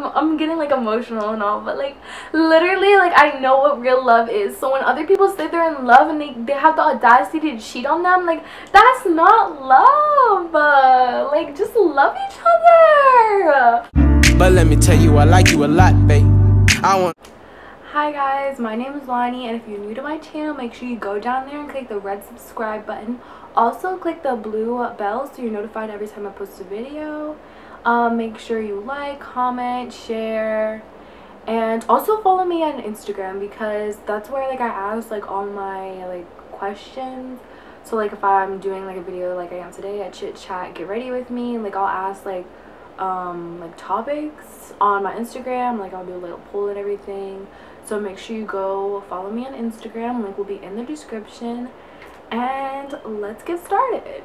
I'm getting like emotional and all, but like literally like I know what real love is. So when other people say they're in love and they have the audacity to cheat on them, like that's not love. Like just love each other. But let me tell you, I like you a lot, babe. Hi guys, my name is Loni, and if you're new to my channel, make sure you go down there and click the red subscribe button. Also click the blue bell so you're notified every time I post a video. Make sure you like, comment, share, and also follow me on Instagram because that's where like I ask like all my like questions. So like if I'm doing like a video like I am today at Chit-Chat, get ready with me, like I'll ask like topics on my Instagram, like I'll do a little poll and everything. So make sure you go follow me on Instagram, link will be in the description, and let's get started.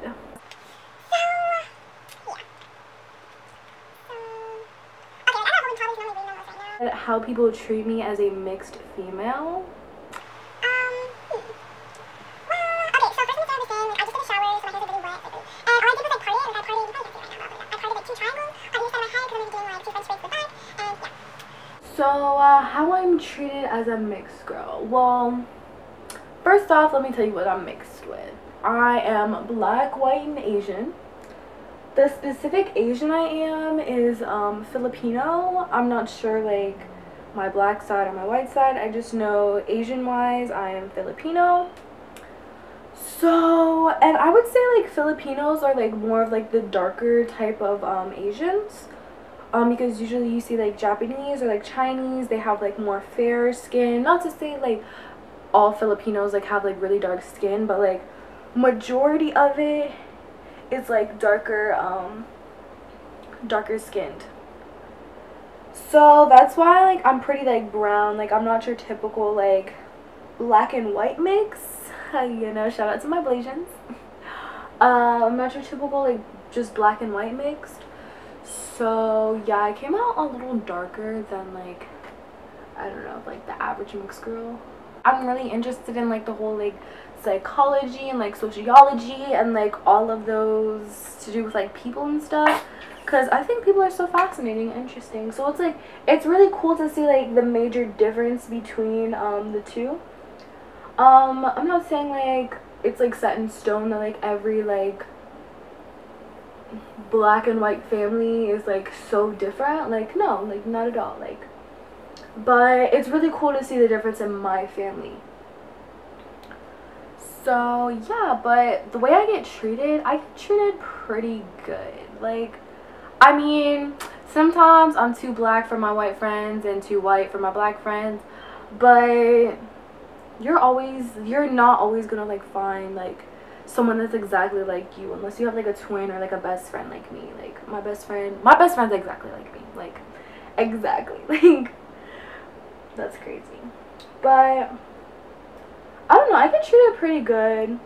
How people treat me as a mixed female. So, how I'm treated as a mixed girl. Well, first off, let me tell you what I'm mixed with. I am black, white, and Asian. The specific Asian I am is Filipino. I'm not sure like my black side or my white side. I just know Asian-wise, I am Filipino. So, and I would say like Filipinos are like more of like the darker type of Asians. Because usually you see like Japanese or like Chinese, they have like more fair skin. Not to say like all Filipinos like have like really dark skin, but like majority of it is like darker skinned. So that's why like I'm pretty like brown. Like I'm not your typical like black and white mix. You know, shout out to my Blasians. I'm not your typical like just black and white mix. So yeah, I came out a little darker than like, I don't know, like the average mixed girl. I'm really interested in like the whole like psychology and like sociology and like all of those to do with like people and stuff, because I think people are so fascinating and interesting. So it's like, it's really cool to see like the major difference between the two. I'm not saying like it's like set in stone that like every like black and white family is like so different, like no, like not at all, like, but it's really cool to see the difference in my family. So yeah, but the way I get treated pretty good. Like, I mean, sometimes I'm too black for my white friends and too white for my black friends, but you're not always gonna like find like someone that's exactly like you unless you have like a twin or like a best friend like me. Like my best friend's exactly like me, like exactly. Like that's crazy. But I don't know, I get treated pretty good.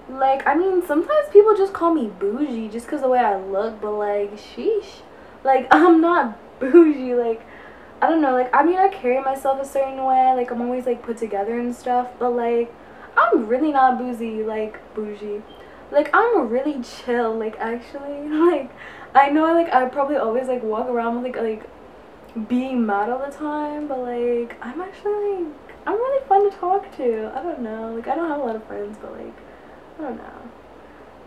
Like, I mean, sometimes people just call me bougie just because the way I look, but like sheesh, like I'm not bougie. Like I don't know, like I mean I carry myself a certain way, like I'm always like put together and stuff, but like I'm really not bougie. Like I'm really chill, like actually. Like I know like I probably always like walk around with like being mad all the time, but like I'm actually like, I'm really fun to talk to. I don't know, like I don't have a lot of friends, but like I don't know,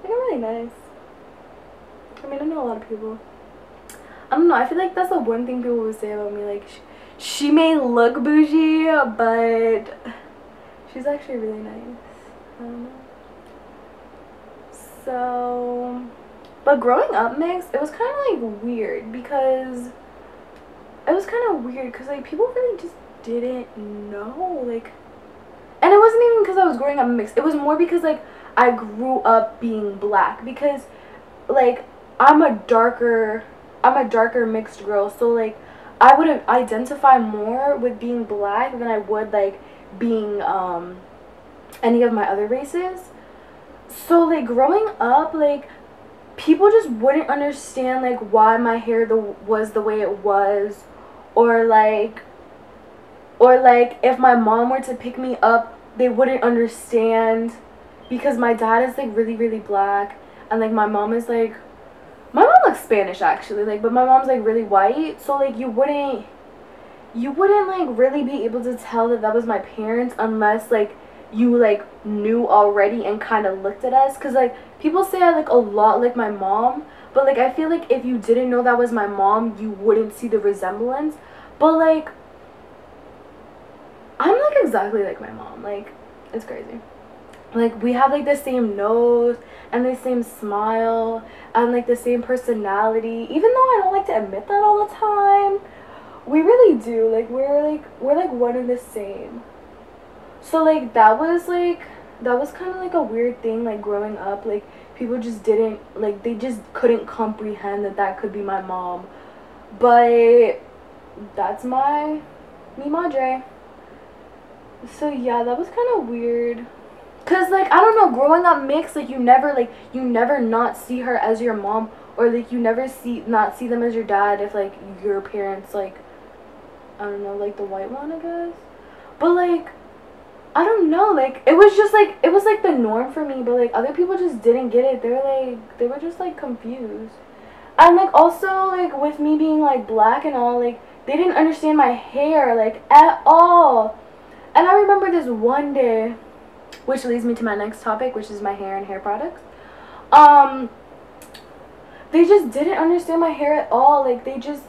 like I'm really nice. I mean, I know a lot of people. I don't know, I feel like that's the one thing people would say about me, like she may look bougie, but she's actually really nice. I don't know. So, but growing up mixed, it was kind of like weird because like people really just didn't know, like, and it wasn't even because I was growing up mixed. It was more because like I grew up being black, because like I'm a darker mixed girl, so like I would identify more with being black than I would like being any of my other races. So like growing up, like people just wouldn't understand like why my hair was the way it was, or like if my mom were to pick me up, they wouldn't understand because my dad is like really black and like my mom is like My mom looks Spanish actually, like, but my mom's like really white, so like you wouldn't like really be able to tell that that was my parents unless like you like knew already and kind of looked at us, because like people say I look a lot like my mom, but like I feel like if you didn't know that was my mom you wouldn't see the resemblance. But like I'm like exactly like my mom, like it's crazy. Like we have like the same nose and the same smile and like the same personality, even though I don't like to admit that all the time. We really do. Like we're like one and the same. So like that was kind of like a weird thing, like growing up. Like people just didn't, like they just couldn't comprehend that that could be my mom. But that's mi madre. So yeah, that was kind of weird. Cause like I don't know, growing up mixed, like you never not see her as your mom, or like you never not see them as your dad if like your parents, like I don't know, like the white one, I guess. But like I don't know, like it was just like it was like the norm for me, but like other people just didn't get it. They were just like confused. And like also like with me being like black and all, like they didn't understand my hair like at all. And I remember this one day, which leads me to my next topic, which is my hair and hair products. They just didn't understand my hair at all. Like they just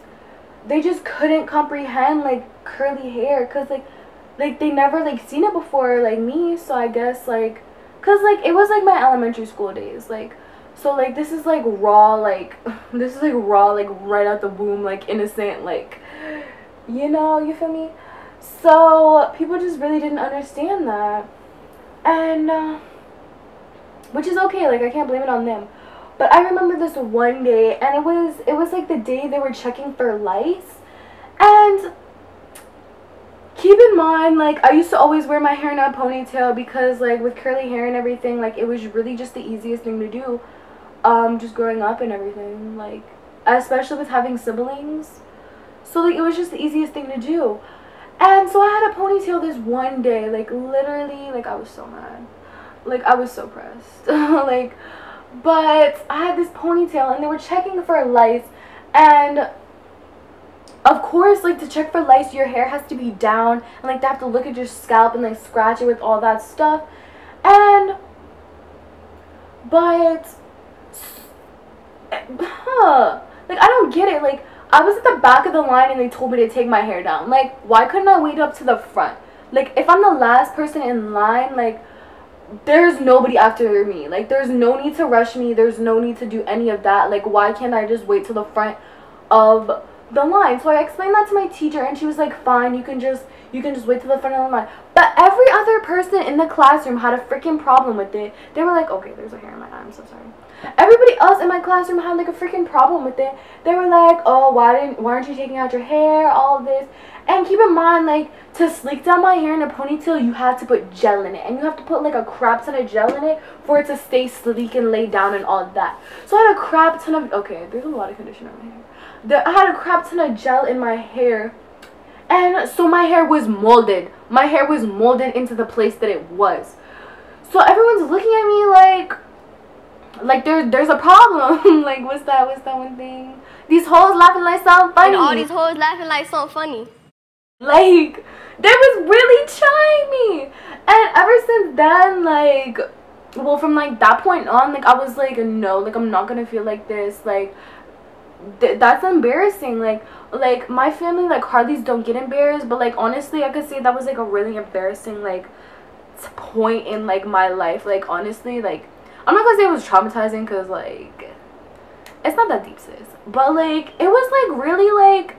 couldn't comprehend like curly hair, cuz like they never like seen it before like me. So I guess like cuz like it was like my elementary school days, like so like this is like raw, like this is like raw, like right out the womb, like innocent, like you know, you feel me? So people just really didn't understand that. And which is okay, like I can't blame it on them. But I remember this one day, and it was like the day they were checking for lice. And keep in mind, like I used to always wear my hair in a ponytail because like with curly hair and everything, like it was really just the easiest thing to do, just growing up and everything, like especially with having siblings. So like it was just the easiest thing to do. And so I had a ponytail this one day, like literally, like I was so mad, like I was so pressed, like, but I had this ponytail and they were checking for lice, and of course, like to check for lice your hair has to be down, and like they have to look at your scalp and like scratch it with all that stuff. And but like I don't get it, like I was at the back of the line and they told me to take my hair down. Like, why couldn't I wait up to the front? Like, if I'm the last person in line, like, there's nobody after me. Like, there's no need to rush me. There's no need to do any of that. Like, why can't I just wait to the front of the line? So I explained that to my teacher, and she was like, fine, you can just wait to the front of the line. But every other person in the classroom had a freaking problem with it. They were like, okay, there's a hair in my eye, I'm so sorry. Everybody else in my classroom had like a freaking problem with it. They were like, oh, why aren't you taking out your hair, all of this. And keep in mind, like, to sleek down my hair in a ponytail, you have to put gel in it, and you have to put like a crap ton of gel in it for it to stay sleek and laid down and all that. So I had a crap ton of, okay, there's a lot of conditioner in my hair. I had a crap ton of gel in my hair, and so my hair was molded. My hair was molded into the place that it was. So everyone's looking at me like there's a problem. Like what's that one thing? These hoes laughing like something funny. And all these hoes laughing like something funny. Like they was really trying me. And ever since then, like, well, from like that point on, like I was like, no, like I'm not gonna feel like this. Like that's embarrassing. Like my family, like Harleys don't get embarrassed, but like honestly I could say that was like a really embarrassing like point in like my life. Like honestly, like I'm not gonna say it was traumatizing because like it's not that deep, sis, but like it was like really like,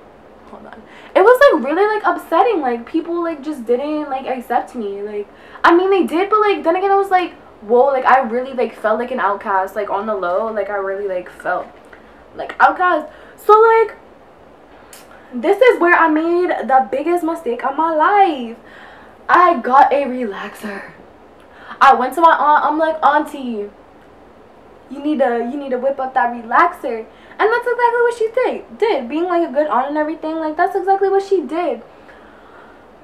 hold on, it was like really like upsetting. Like people like just didn't like accept me. Like I mean they did, but like then again I was like, whoa, like I really like felt like an outcast, like on the low. Like I really like felt like outcast. So like this is where I made the biggest mistake of my life. I got a relaxer. I went to my aunt. I'm like, auntie, you need to whip up that relaxer. And that's exactly what she did. Being like a good aunt and everything, like that's exactly what she did.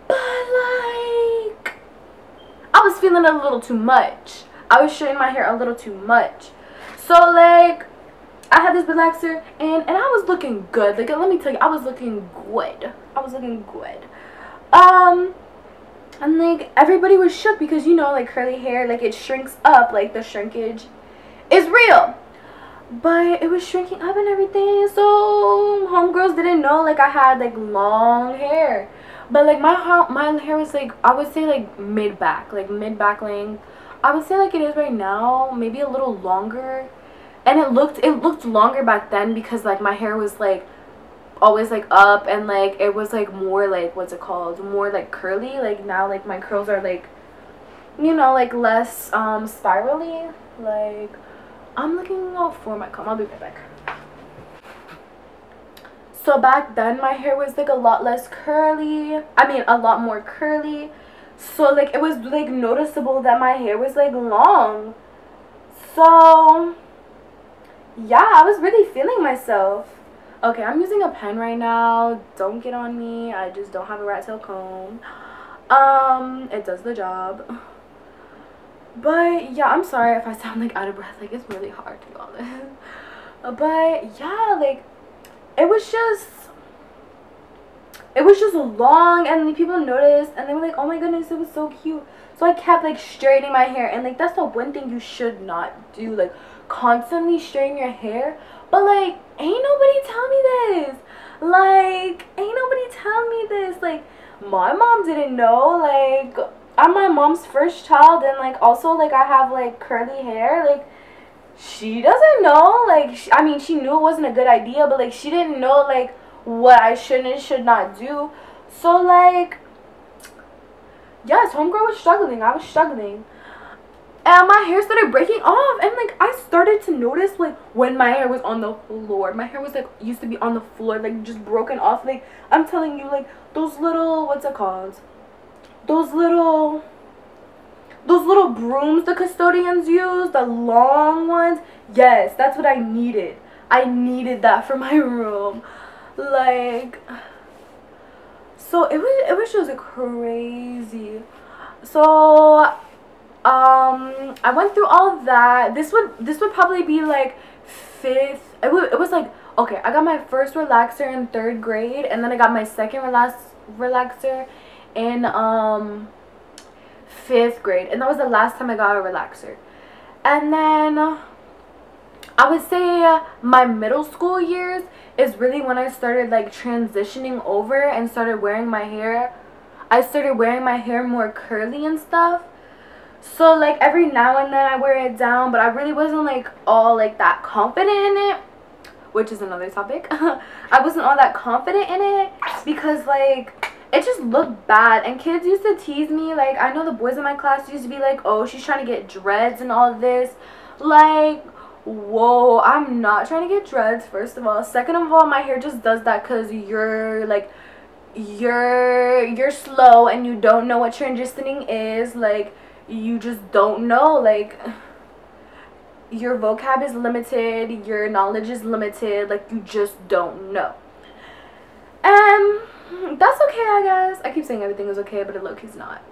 But like I was feeling it a little too much. I was straightening my hair a little too much. So like I had this relaxer, and I was looking good. Like, let me tell you, I was looking good. I was looking good. And like everybody was shook because, you know, like curly hair, like it shrinks up, like the shrinkage is real. But it was shrinking up and everything, so homegirls didn't know like I had like long hair. But like my hair was like, I would say like mid back length. I would say like it is right now, maybe a little longer. And it looked longer back then because like my hair was like always like up, and like it was like more like, what's it called, more like curly. Like now like my curls are like, you know, like less spirally. Like I'm looking out for my comb. I'll be right back. So back then my hair was like a lot less curly. I mean a lot more curly. So like it was like noticeable that my hair was like long. So yeah, I was really feeling myself. Okay, I'm using a pen right now. Don't get on me. I just don't have a rat tail comb. It does the job. But yeah, I'm sorry if I sound like out of breath. Like it's really hard to do all this. But yeah, like it was just long, and people noticed, and they were like, oh my goodness, it was so cute. So I kept like straightening my hair, and like that's the one thing you should not do, like constantly straighten your hair. But like ain't nobody tell me this. Like ain't nobody tell me this. Like my mom didn't know. Like I'm my mom's first child, and like also like I have like curly hair. Like she doesn't know. Like I mean she knew it wasn't a good idea, but like she didn't know like what I should and should not do. So like yes, homegirl was struggling. I was struggling. And my hair started breaking off, and like I started to notice like when my hair was on the floor. My hair was like used to be on the floor, like just broken off. Like I'm telling you, like those little, what's it called? Those little brooms the custodians use, the long ones. Yes, that's what I needed. I needed that for my room. Like so it was just crazy. So I went through all of that. This would probably be like fifth. It was like, okay, I got my first relaxer in 3rd grade, and then I got my second relaxer in 5th grade, and that was the last time I got a relaxer. And then I would say my middle school years is really when I started like transitioning over and started wearing my hair. I started wearing my hair more curly and stuff. So like every now and then I wear it down, but I really wasn't like all like that confident in it, which is another topic. I wasn't all that confident in it because like it just looked bad, and kids used to tease me. Like I know the boys in my class used to be like, oh, she's trying to get dreads and all this. Like whoa, I'm not trying to get dreads, first of all. Second of all, my hair just does that because you're like you're slow and you don't know what transitioning is. Like you just don't know. Like your vocab is limited, your knowledge is limited. Like you just don't know. That's okay, I guess. I keep saying everything is okay, but it low-key's not.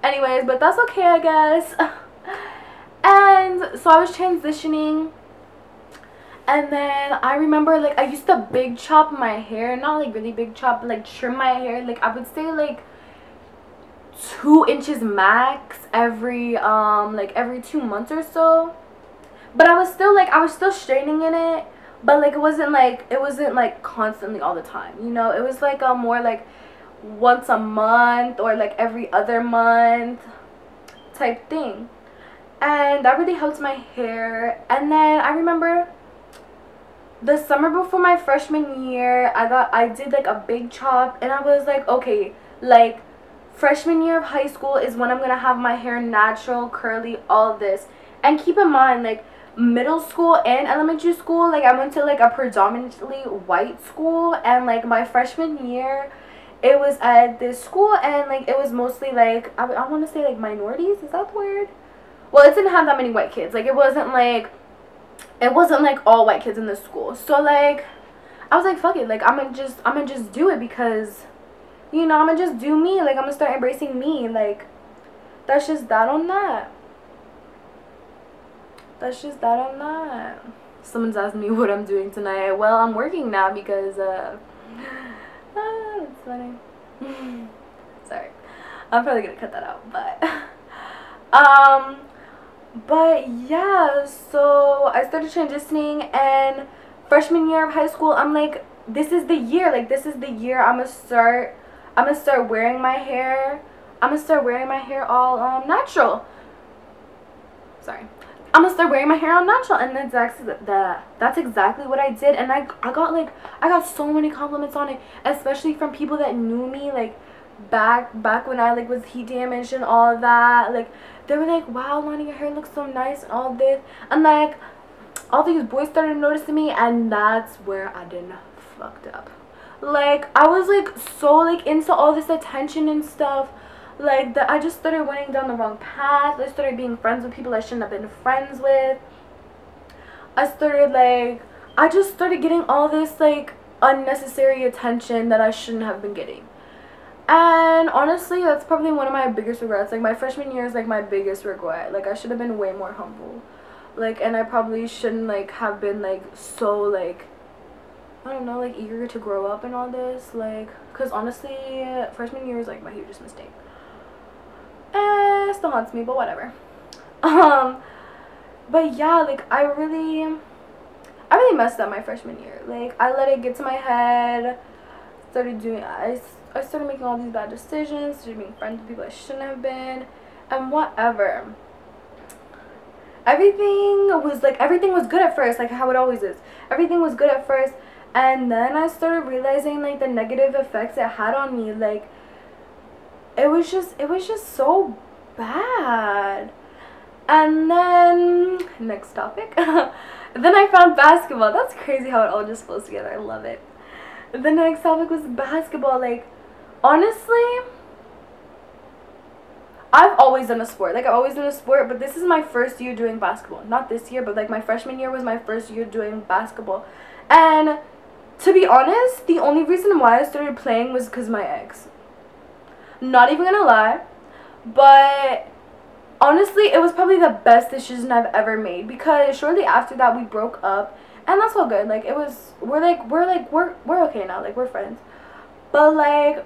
Anyways, but that's okay, I guess. And so I was transitioning, and then I remember like I used to big chop my hair. Not like really big chop, but like trim my hair. Like I would say like 2 inches max every 2 months or so. But I was still straightening in it, but like it wasn't like constantly all the time, you know. It was like more like once a month or like every other month type thing. And that really helped my hair. And then I remember the summer before my freshman year, I did like a big chop, and I was like, okay, like freshman year of high school is when I'm gonna have my hair natural, curly, all this. And keep in mind, like middle school and elementary school, like I went to like a predominantly white school, and like my freshman year it was at this school, and like it was mostly like I want to say like minorities. Is that the word? Well, it didn't have that many white kids. Like it wasn't like all white kids in the school. So like I was like, fuck it, like I'm gonna just do it because, you know, I'm gonna just do me. Like I'm gonna start embracing me. Like that's just that on that. That's just that on that. Someone's asking me what I'm doing tonight. Well, I'm working now because that's funny. Sorry, I'm probably gonna cut that out, but yeah, so I started transitioning, and freshman year of high school, I'm like, this is the year, like this is the year I'm gonna start wearing my hair. I'm gonna start wearing my hair all natural. Sorry. I'm gonna start wearing my hair all natural, and that's exactly what I did. And I got so many compliments on it, especially from people that knew me like back when I like was heat damaged and all of that. Like they were like, wow, Loni, your hair looks so nice and all this, and like all these boys started noticing me, and that's where I done fucked up. Like I was like so like into all this attention and stuff, like that I just started went down the wrong path. I started being friends with people I shouldn't have been friends with. I just started getting all this like unnecessary attention that I shouldn't have been getting. And honestly, that's probably one of my biggest regrets. Like my freshman year is like my biggest regret. Like I should have been way more humble. Like, and I probably shouldn't like have been like so like, I don't know, like eager to grow up and all this. Like, cause honestly, freshman year is like my hugest mistake. It still haunts me, but whatever. But yeah, like I really messed up my freshman year. Like I let it get to my head. I started making all these bad decisions, started being friends with people I shouldn't have been, and whatever. Everything was good at first, like how it always is. Everything was good at first, and then I started realizing like the negative effects it had on me. Like it was just so bad. And then next topic. Then I found basketball. That's crazy how it all just flows together. I love it. The next topic was basketball. Like honestly, I've always done a sport. Like I've always done a sport, but this is my first year doing basketball. Not this year, but like my freshman year was my first year doing basketball. And to be honest, the only reason why I started playing was because of my ex. Not even gonna lie, but honestly, it was probably the best decision I've ever made, because shortly after that we broke up, and that's all good. Like it was, we're okay now. Like we're friends, but like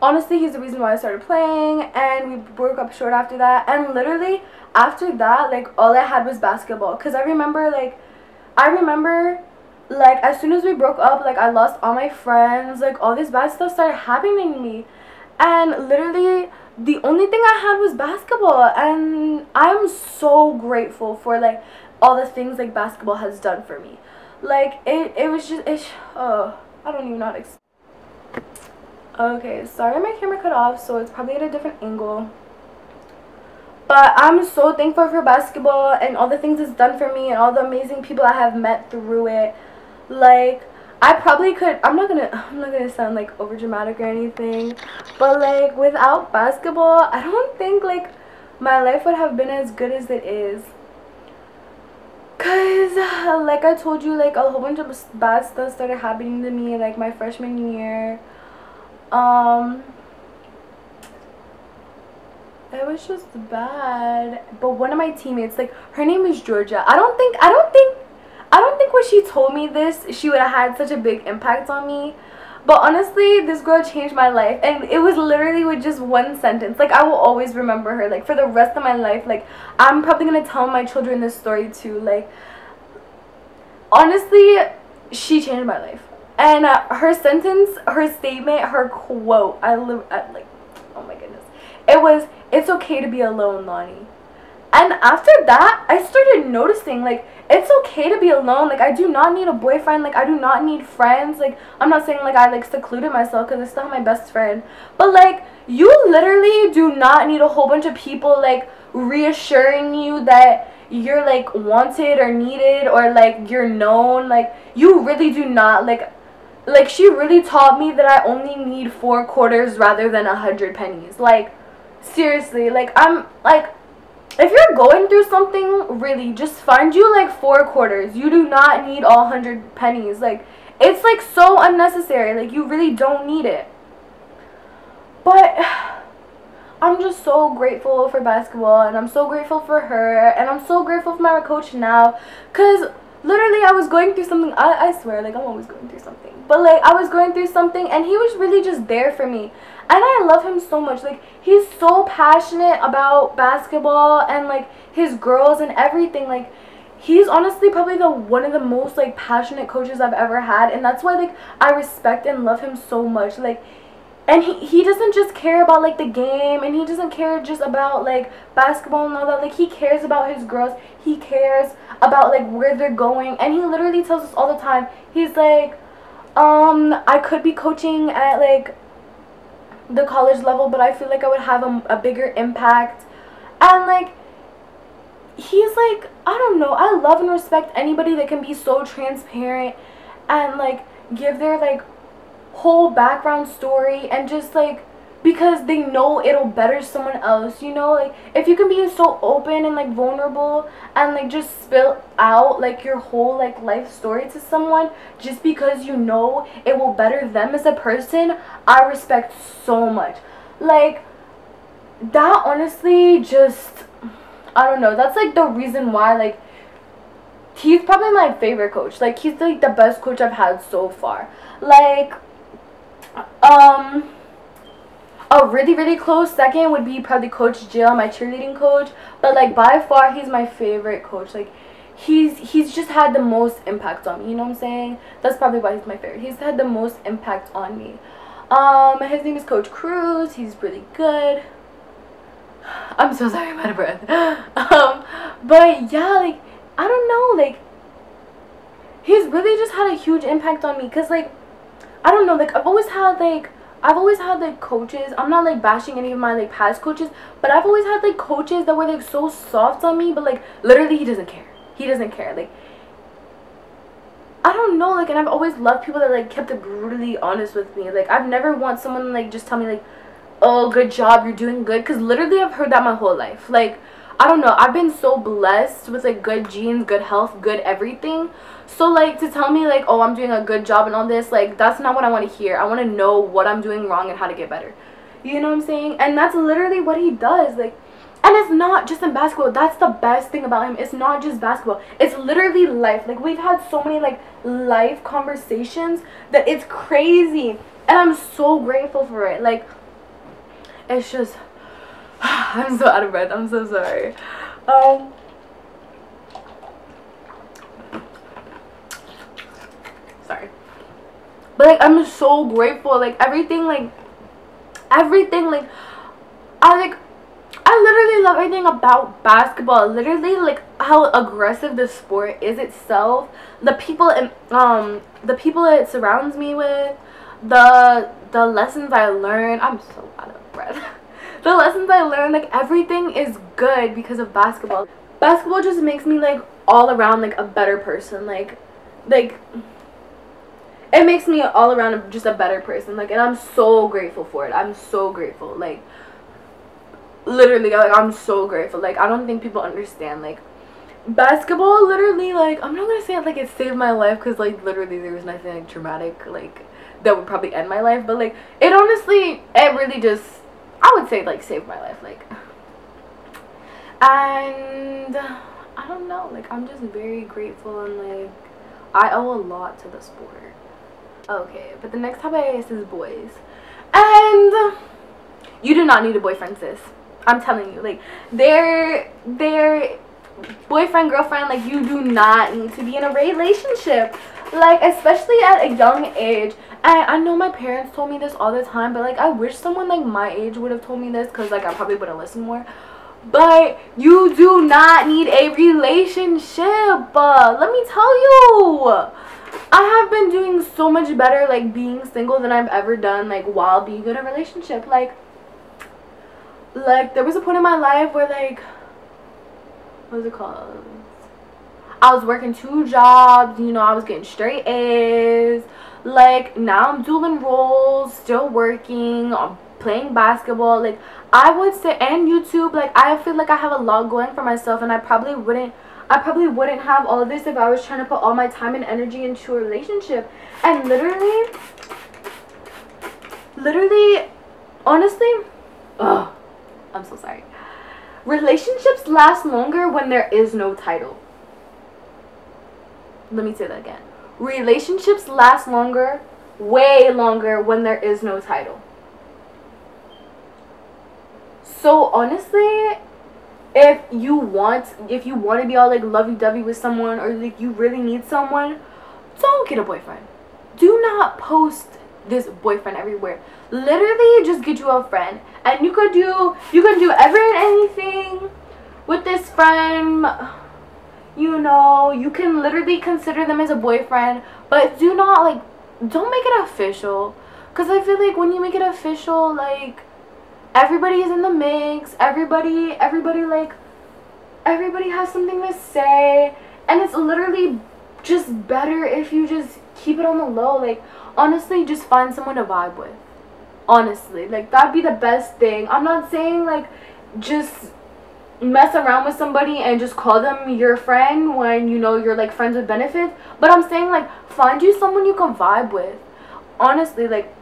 honestly, he's the reason why I started playing, and we broke up short after that. And literally after that, like all I had was basketball, because I remember like as soon as we broke up, like I lost all my friends, like all this bad stuff started happening to me, and literally the only thing I had was basketball. And I'm so grateful for like all the things like basketball has done for me. Like it was just I don't even know how to explain. Okay, sorry my camera cut off, so it's probably at a different angle. But I'm so thankful for basketball and all the things it's done for me and all the amazing people I have met through it. Like I probably could, I'm not gonna sound like over dramatic or anything, but like without basketball, I don't think like my life would have been as good as it is. Cause like I told you, like a whole bunch of bad stuff started happening to me like my freshman year. It was just bad. But one of my teammates, like her name is Georgia. I don't think when she told me this she would have had such a big impact on me. But honestly, this girl changed my life, and it was literally with just one sentence. Like I will always remember her like for the rest of my life. Like I'm probably gonna tell my children this story too. Like honestly, she changed my life. And her sentence, her statement, her quote, like, oh my goodness. It was, "It's okay to be alone, Loni." And after that, I started noticing, like, it's okay to be alone. Like, I do not need a boyfriend. Like, I do not need friends. Like, I'm not saying, like, I, like, secluded myself because I still have my best friend. But, like, you literally do not need a whole bunch of people, like, reassuring you that you're, like, wanted or needed or, like, you're known. Like, you really do not, like, she really taught me that I only need 4 quarters rather than 100 pennies. Like, seriously, like, I'm, like, if you're going through something, really, just find you, like, 4 quarters. You do not need all 100 pennies. Like, it's, like, so unnecessary. Like, you really don't need it. But I'm just so grateful for basketball, and I'm so grateful for her, and I'm so grateful for my coach now, because literally I was going through something. I swear, like, I'm always going through something, but like I was going through something, and he was really just there for me, and I love him so much. Like, he's so passionate about basketball and like his girls and everything. Like, he's honestly probably one of the most like passionate coaches I've ever had, and that's why like I respect and love him so much. Like, and he doesn't just care about like the game, and he doesn't care just about like basketball and all that. Like, he cares about his girls. He cares about like where they're going, and he literally tells us all the time. He's like, I could be coaching at like the college level, but I feel like I would have a bigger impact. And like, he's like, I don't know, I love and respect anybody that can be so transparent and like give their like whole background story, and just like, because they know it'll better someone else, you know. Like, if you can be so open and like vulnerable and like just spill out like your whole like life story to someone just because you know it will better them as a person, I respect so much. Like, that honestly just, I don't know, that's like the reason why like he's probably my favorite coach. Like, he's like the best coach I've had so far. Like, a really close second would be probably Coach Jill, my cheerleading coach, but like by far he's my favorite coach. Like, he's just had the most impact on me, you know what I'm saying? That's probably why he's my favorite. He's had the most impact on me. His name is Coach Cruz. He's really good. I'm so sorry, I'm out of breath. But yeah, like, I don't know, like, he's really just had a huge impact on me, because like, I don't know, like, I've always had like coaches. I'm not like bashing any of my like past coaches, but I've always had like coaches that were like so soft on me, but like literally he doesn't care. He doesn't care. Like, I don't know, like, and I've always loved people that like kept it brutally honest with me. Like, I've never want someone to like just tell me like, oh, good job, you're doing good, because literally I've heard that my whole life. Like, I don't know, I've been so blessed with like good genes, good health, good everything. So like, to tell me like, oh, I'm doing a good job and all this, like, that's not what I want to hear. I want to know what I'm doing wrong and how to get better. You know what I'm saying? And that's literally what he does. Like, and it's not just in basketball. That's the best thing about him. It's not just basketball. It's literally life. Like, we've had so many like life conversations that it's crazy, and I'm so grateful for it. Like, it's just, I'm so out of breath. I'm so sorry. Sorry. But like, I'm so grateful. Like, everything, like I literally love everything about basketball. Literally, like, how aggressive the sport is itself, the people and the people it surrounds me with, the lessons I learn. I'm so out of breath. The lessons I learned, like, everything is good because of basketball. Basketball just makes me like all around like a better person. Like it makes me all around just a better person. Like, and I'm so grateful for it. I'm so grateful. Like, literally, like, I'm so grateful. Like, I don't think people understand, like, basketball literally, like, I'm not gonna say it like it saved my life, because like literally there was nothing like traumatic like that would probably end my life, but like, it honestly, it really just, I would say like saved my life. Like, and I don't know, like, I'm just very grateful, and like, I owe a lot to the sport. Okay, but the next topic is boys, and you do not need a boyfriend, sis. I'm telling you, like, they're boyfriend, girlfriend, like, you do not need to be in a relationship, like, especially at a young age. And I know my parents told me this all the time, but like, I wish someone like my age would have told me this, because like I probably would have listened more. But you do not need a relationship. Let me tell you, I have been doing so much better like being single than I've ever done like while being in a relationship. Like there was a point in my life where, like, what was it called? I was working 2 jobs, you know, I was getting straight A's. Like, now I'm dueling roles, still working, I'm playing basketball. Like, I would say, and YouTube, like, I feel like I have a lot going for myself, and I probably wouldn't have all of this if I was trying to put all my time and energy into a relationship. And literally, honestly, I'm so sorry. Relationships last longer when there is no title. Let me say that again. Relationships last longer, way longer, when there is no title. So honestly, if you want to be all like lovey-dovey with someone, or like you really need someone, don't get a boyfriend. Do not post this boyfriend everywhere. Literally just get you a friend, and you could do ever and anything with this friend. You know, you can literally consider them as a boyfriend, but don't make it official, because I feel like when you make it official, like, everybody is in the mix, everybody has something to say, and it's literally just better if you just keep it on the low. Like, honestly, just find someone to vibe with. Honestly, like, that'd be the best thing. I'm not saying like just mess around with somebody and just call them your friend when you know you're like friends with benefits, but I'm saying like find you someone you can vibe with. Honestly, like,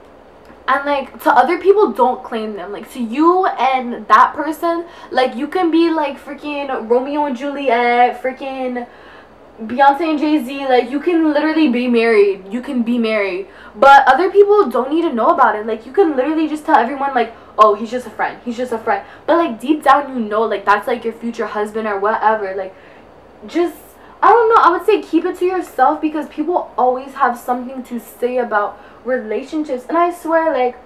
and like to other people, don't claim them. Like, to you and that person, like, you can be like freaking Romeo and Juliet, freaking Beyonce and Jay-Z. Like, you can literally be married. You can be married. But other people don't need to know about it. Like, you can literally just tell everyone like, oh, he's just a friend. He's just a friend. But like deep down, you know, like that's like your future husband or whatever. Like, just, I don't know. I would say keep it to yourself, because people always have something to say about relationships. And I swear, like,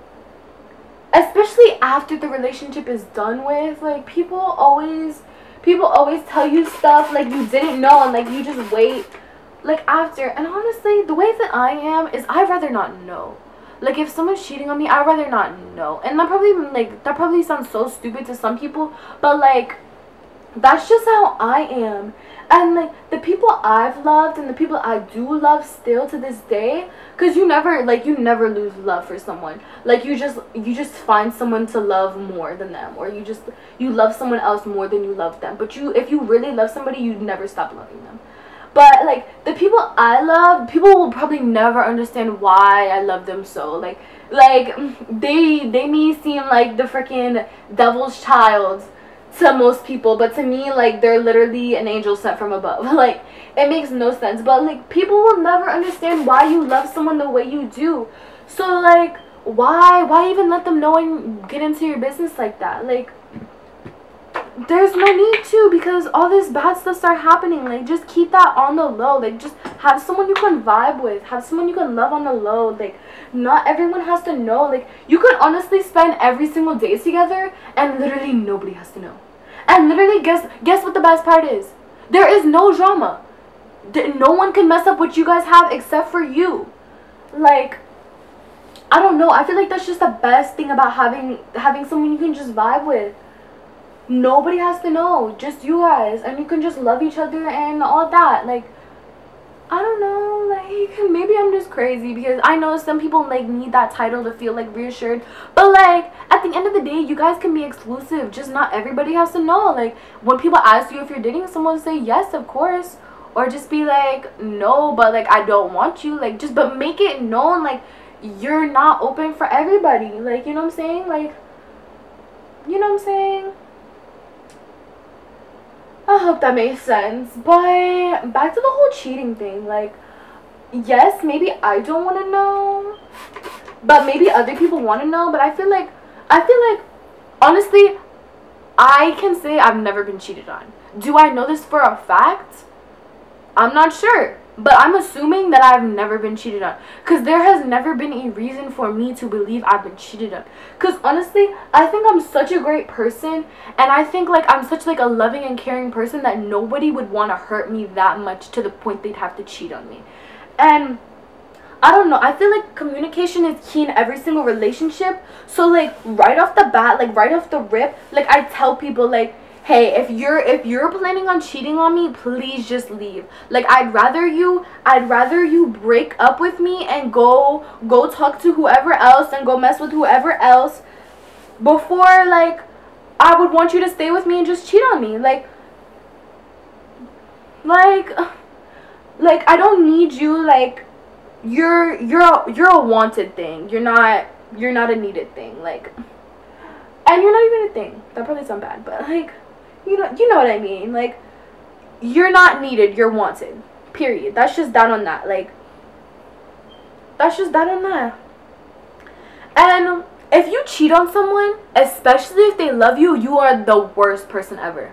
especially after the relationship is done with, like, people always tell you stuff like you didn't know, and like you just wait like after. And honestly, the way that I am is I'd rather not know. Like, if someone's cheating on me, I'd rather not know. And that probably sounds so stupid to some people, but like, that's just how I am. And like, the people I've loved and the people I do love still to this day, because you never lose love for someone. Like, you just find someone to love more than them, or you love someone else more than you love them. But if you really love somebody, you never stop loving them. But like, the people I love, people will probably never understand why I love them so. Like they may seem like the freaking devil's child to most people, but to me, like, they're literally an angel sent from above. Like, it makes no sense. But like, people will never understand why you love someone the way you do. So like, why even let them know and get into your business like that? Like, there's no need to, because all this bad stuff start happening. Like, just keep that on the low. Like, just have someone you can vibe with, have someone you can love on the low. Like, not everyone has to know. Like, you could honestly spend every single day together and literally nobody has to know. And literally, guess what the best part is? There is no drama. No one can mess up what you guys have except for you. Like, I don't know, I feel like that's just the best thing about having someone you can just vibe with. Nobody has to know, just you guys, and you can just love each other and all that. Like, I don't know, like, maybe I'm just crazy, because I know some people like need that title to feel like reassured, but like, at the end of the day, you guys can be exclusive, just not everybody has to know. Like, when people ask you if you're dating someone, say yes, of course, or just be like, no, but like, I don't want you. Like, just, but make it known, like, you're not open for everybody. Like, you know what I'm saying? Like, you know what I'm saying? I hope that makes sense. But back to the whole cheating thing. Like, yes, maybe I don't want to know, but maybe other people want to know. But I feel like honestly, I can say I've never been cheated on. Do I know this for a fact? I'm not sure, but I'm assuming that I've never been cheated on, because there has never been a reason for me to believe I've been cheated on. Because honestly, I think I'm such a great person, and I think like I'm such like a loving and caring person that nobody would want to hurt me that much to the point they'd have to cheat on me. And I don't know, I feel like communication is key in every single relationship. So like, right off the bat, like right off the rip, like, I tell people like, hey, if you're planning on cheating on me, please just leave. Like, I'd rather you break up with me and go talk to whoever else and go mess with whoever else, before like I would want you to stay with me and just cheat on me. Like I don't need you. Like, you're a wanted thing. You're not a needed thing. Like, and you're not even a thing. That probably sounds bad, but like, you know what I mean. Like, you're not needed, you're wanted. Period. That's just that on that. Like, that's just that on that. And if you cheat on someone, especially if they love you, you are the worst person ever.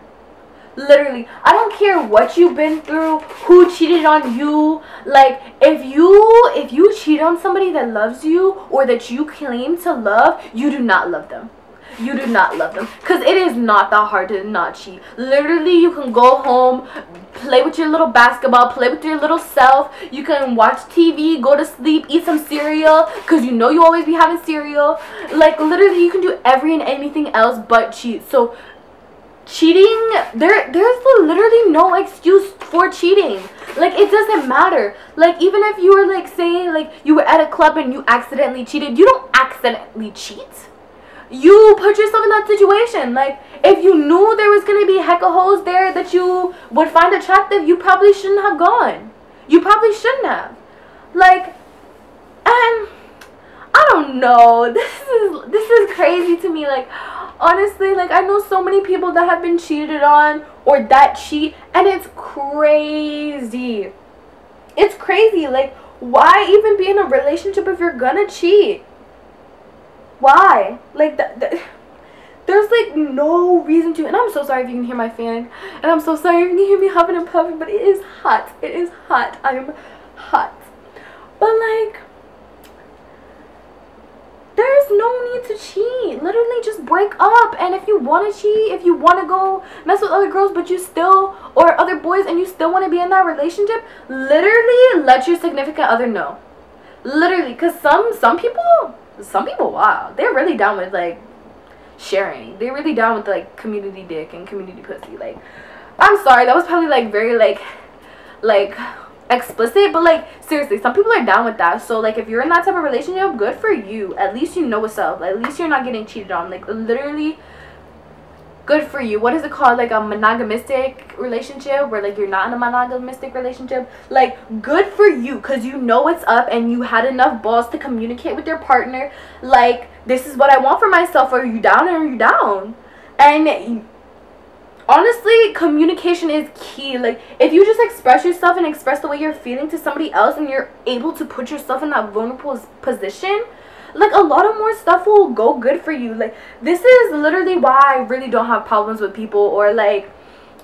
Literally, I don't care what you've been through, who cheated on you. Like, if you cheat on somebody that loves you or that you claim to love, you do not love them. You do not love them, because it is not that hard to not cheat. Literally, you can go home, play with your little basketball, play with your little self. You can watch TV, go to sleep, eat some cereal, because you know you always be having cereal. Like, literally, you can do every and anything else but cheat. So cheating, there's literally no excuse for cheating. Like, it doesn't matter. Like, even if you were like, say, like you were at a club and you accidentally cheated, you don't accidentally cheat. You put yourself in that situation. Like, if you knew there was gonna be hecka hoes there that you would find attractive, you probably shouldn't have gone. You probably shouldn't have. Like, and I don't know, this is crazy to me. Like, honestly, like, I know so many people that have been cheated on or that cheat, and it's crazy. It's crazy. Like, why even be in a relationship if you're gonna cheat? Why? Like, there's like no reason to. And I'm so sorry if you can hear my fan, and I'm so sorry if you can hear me huffing and puffing, but it is hot. It is hot. I'm hot. But like, there's no need to cheat. Literally, just break up. And if you want to cheat, if you want to go mess with other girls, but you still, or other boys, and you still want to be in that relationship, literally let your significant other know. Literally, because some people, wow, they're really down with like sharing. They're really down with like community dick and community pussy. Like, I'm sorry, that was probably like very like explicit, but like, seriously, some people are down with that. So like, if you're in that type of relationship, good for you. At least you know what's up. At least you're not getting cheated on. Like, literally, good for you. What is it called? Like a monogamistic relationship, where like you're not in a monogamistic relationship. Like, good for you, because you know what's up and you had enough balls to communicate with your partner. Like, this is what I want for myself. Are you down, or are you down? And honestly, communication is key. Like, if you just express yourself and express the way you're feeling to somebody else, and you're able to put yourself in that vulnerable position, like, a lot of more stuff will go good for you. Like, this is literally why I really don't have problems with people, or like,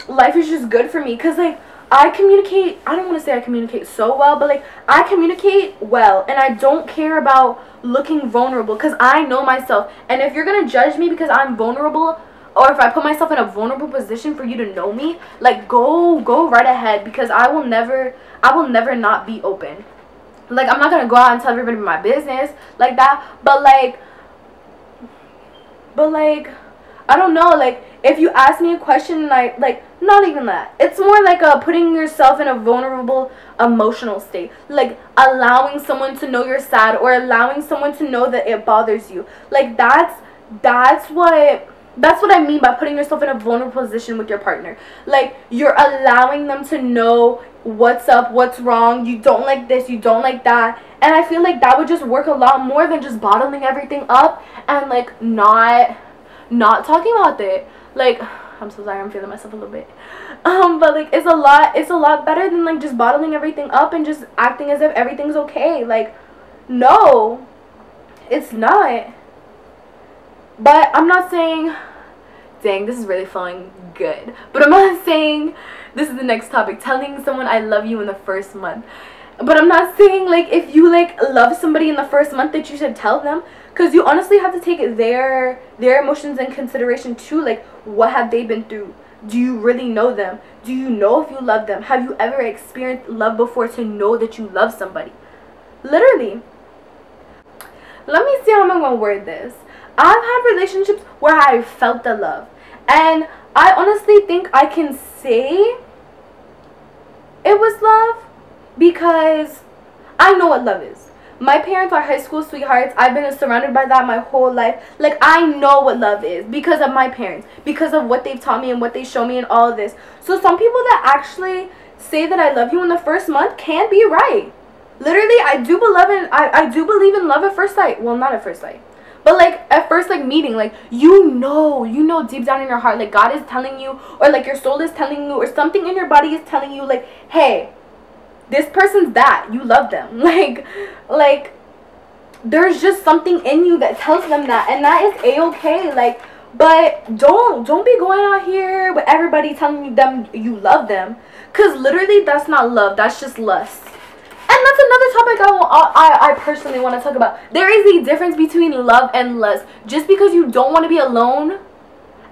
life is just good for me, because like, I communicate, I don't want to say I communicate so well, but like, I communicate well, and I don't care about looking vulnerable, because I know myself. And if you're gonna judge me because I'm vulnerable, or if I put myself in a vulnerable position for you to know me, like, go right ahead, because I will never not be open. Like, I'm not gonna go out and tell everybody my business like that, but like, I don't know, like, if you ask me a question, like, not even that. It's more like putting yourself in a vulnerable emotional state. Like, allowing someone to know you're sad, or allowing someone to know that it bothers you. Like, that's what I mean by putting yourself in a vulnerable position with your partner. Like, you're allowing them to know what's up, what's wrong, you don't like this, you don't like that. And I feel like that would just work a lot more than just bottling everything up and like not talking about it. Like, I'm so sorry, I'm feeling myself a little bit. But like, it's a lot better than like just bottling everything up and just acting as if everything's okay. Like, no, it's not. But I'm not saying, dang, this is really flowing good. But I'm not saying, this is the next topic, telling someone I love you in the first month. But I'm not saying, like, if you, like, love somebody in the first month that you should tell them. Because you honestly have to take their emotions in consideration, too. Like, what have they been through? Do you really know them? Do you know if you love them? Have you ever experienced love before to know that you love somebody? Literally. Let me see how I'm going to word this. I've had relationships where I felt the love. And I honestly think I can say it was love, because I know what love is. My parents are high school sweethearts. I've been surrounded by that my whole life. Like, I know what love is because of my parents, because of what they've taught me and what they show me and all of this. So some people that actually say that I love you in the first month can be right. Literally, I do believe in love at first sight. Well, not at first sight. But like at first, like meeting, like you know deep down in your heart, like God is telling you, or like your soul is telling you, or something in your body is telling you, like, hey, this person's that you love them. Like there's just something in you that tells them that, and that is a-okay. Like, but don't be going out here with everybody telling them you love them, because literally that's not love, that's just lust. And that's another topic I personally want to talk about. There is a difference between love and lust. Just because you don't want to be alone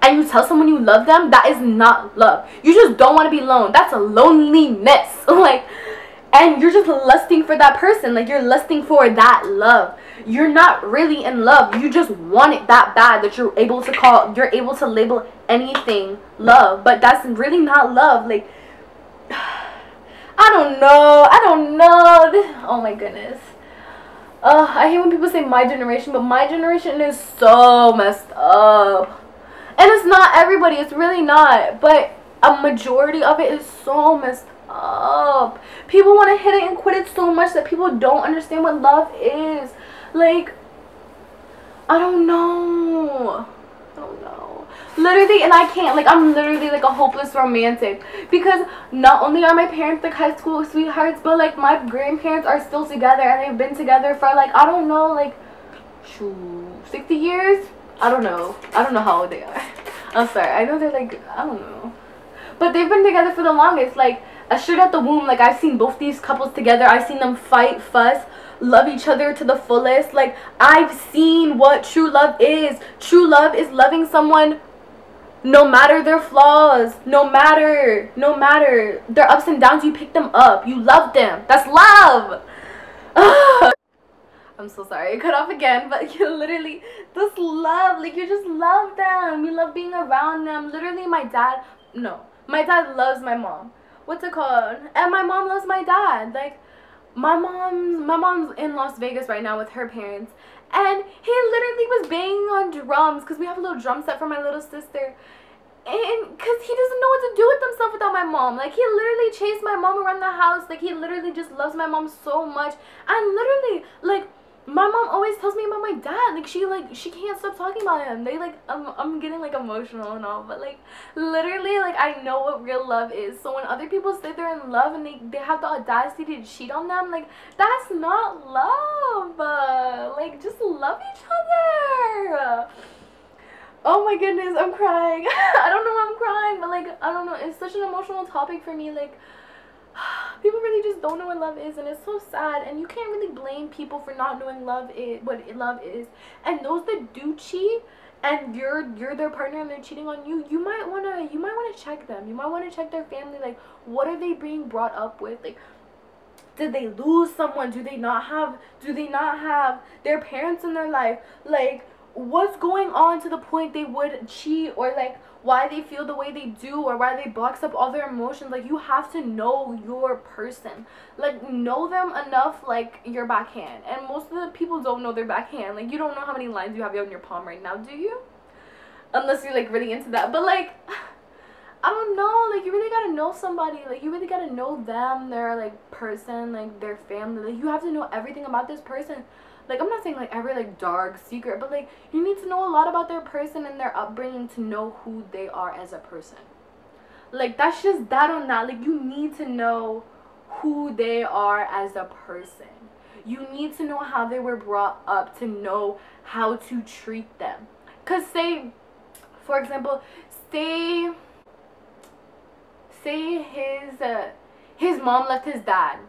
and you tell someone you love them, that is not love. You just don't want to be alone. That's a loneliness. Like, and you're just lusting for that person. Like, you're lusting for that love. You're not really in love. You just want it that bad that you're able to label anything love. But that's really not love. Like, I don't know. Oh my goodness. I hate when people say my generation, but my generation is so messed up. And it's not everybody, it's really not. But a majority of it is so messed up. People want to hit it and quit it so much that people don't understand what love is. Like, I don't know. Literally, and I can't, like, I'm literally like a hopeless romantic, because not only are my parents like high school sweethearts, but like my grandparents are still together, and they've been together for like, I don't know, like 60 years. I don't know how old they are. I'm sorry, I know they're like, I don't know, but they've been together for the longest. Like, straight out the womb, like I've seen both these couples together. I've seen them fight, fuss, love each other to the fullest. Like, I've seen what true love is. True love is loving someone no matter their flaws, no matter their ups and downs. You pick them up, you love them. That's love. I'm so sorry, I cut off again, but you literally, this love, like, you just love them. You love being around them. Literally, my dad loves my mom. What's it called? And my mom loves my dad. Like, my mom's in Las Vegas right now with her parents, and he literally was banging on drums, because we have a little drum set for my little sister, and because he doesn't know what to do with himself without my mom. Like, he literally chased my mom around the house. Like, he literally just loves my mom so much. And literally, like, my mom always tells me about my dad. Like, she can't stop talking about him. They, like, I'm getting, like, emotional and all, but, like, literally, like, I know what real love is. So when other people say they're in love and they have the audacity to cheat on them, like, that's not love. Like, just love each other. Oh my goodness, I'm crying. I don't know why I'm crying, but, like, I don't know. It's such an emotional topic for me. Like, people really just don't know what love is, and it's so sad. And you can't really blame people for not knowing what love is. And those that do cheat, and you're their partner and they're cheating on you, you might wanna check them. You might wanna check their family. Like, what are they being brought up with? Like, did they lose someone? Do they not have their parents in their life? Like, what's going on to the point they would cheat, or like why they feel the way they do, or why they box up all their emotions? Like, you have to know your person. Like, know them enough, like your backhand. And most of the people don't know their backhand. Like, you don't know how many lines you have on your palm right now, do you? Unless you're like really into that. But like, I don't know, like, you really gotta know somebody. Like, you really gotta know them, their like person, like their family. Like, you have to know everything about this person. Like, I'm not saying like every like dark secret, but like, you need to know a lot about their person and their upbringing to know who they are as a person. Like, that's just that on that. Like, you need to know who they are as a person. You need to know how they were brought up to know how to treat them. Cause say, for example, say his mom left his dad.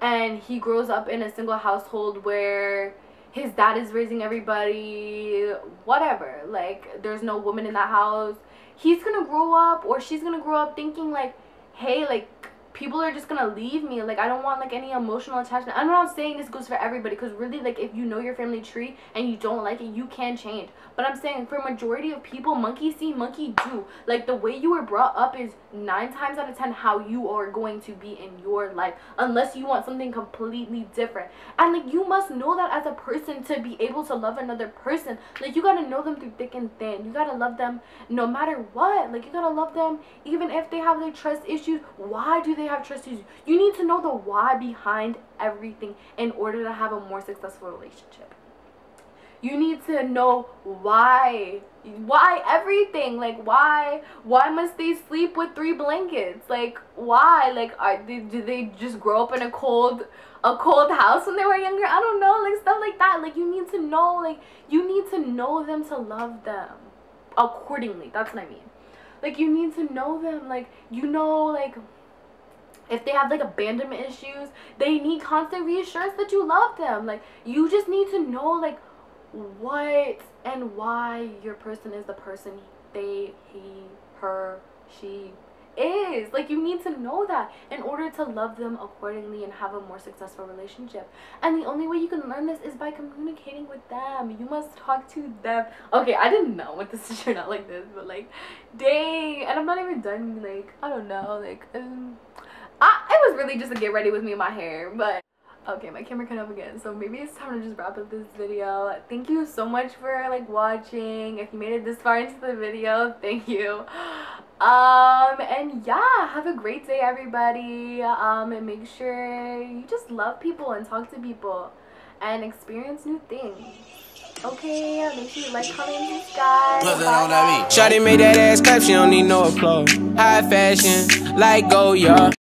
And he grows up in a single household where his dad is raising everybody, whatever. Like, there's no woman in that house. He's gonna grow up, or she's gonna grow up thinking like, hey, like, people are just gonna leave me. Like, I don't want like any emotional attachment. I'm not saying this goes for everybody, because really, like, if you know your family tree and you don't like it, you can change. But I'm saying for majority of people, monkey see, monkey do. Like, the way you were brought up is 9 times out of 10 how you are going to be in your life, unless you want something completely different. And like, you must know that as a person to be able to love another person. Like, you gotta know them through thick and thin. You gotta love them no matter what. Like, you gotta love them even if they have their trust issues. Why do they have trust issues? You need to know the why behind everything in order to have a more successful relationship. You need to know why everything. Like, why must they sleep with 3 blankets? Like, why? Like, did they just grow up in a cold house when they were younger? I don't know, like stuff like that. Like, you need to know, like, you need to know them to love them accordingly. That's what I mean. Like, you need to know them, like, you know, like, if they have like abandonment issues, they need constant reassurance that you love them. Like, you just need to know, like, what and why your person is the person they, he, her, she is. Like, you need to know that in order to love them accordingly and have a more successful relationship. And the only way you can learn this is by communicating with them. You must talk to them. Okay, I didn't know what this turned out like this, but like, dang. And I'm not even done, like, I don't know, like, it was really just a get ready with me and my hair, but okay, my camera cut off again, so maybe it's time to just wrap up this video. Thank you so much for like watching. If you made it this far into the video, thank you. And yeah, have a great day, everybody. And make sure you just love people and talk to people and experience new things. Okay, make sure you like, comment, and subscribe. Shawty made that ass clap, she don't need no applause. High fashion, like go, y'all.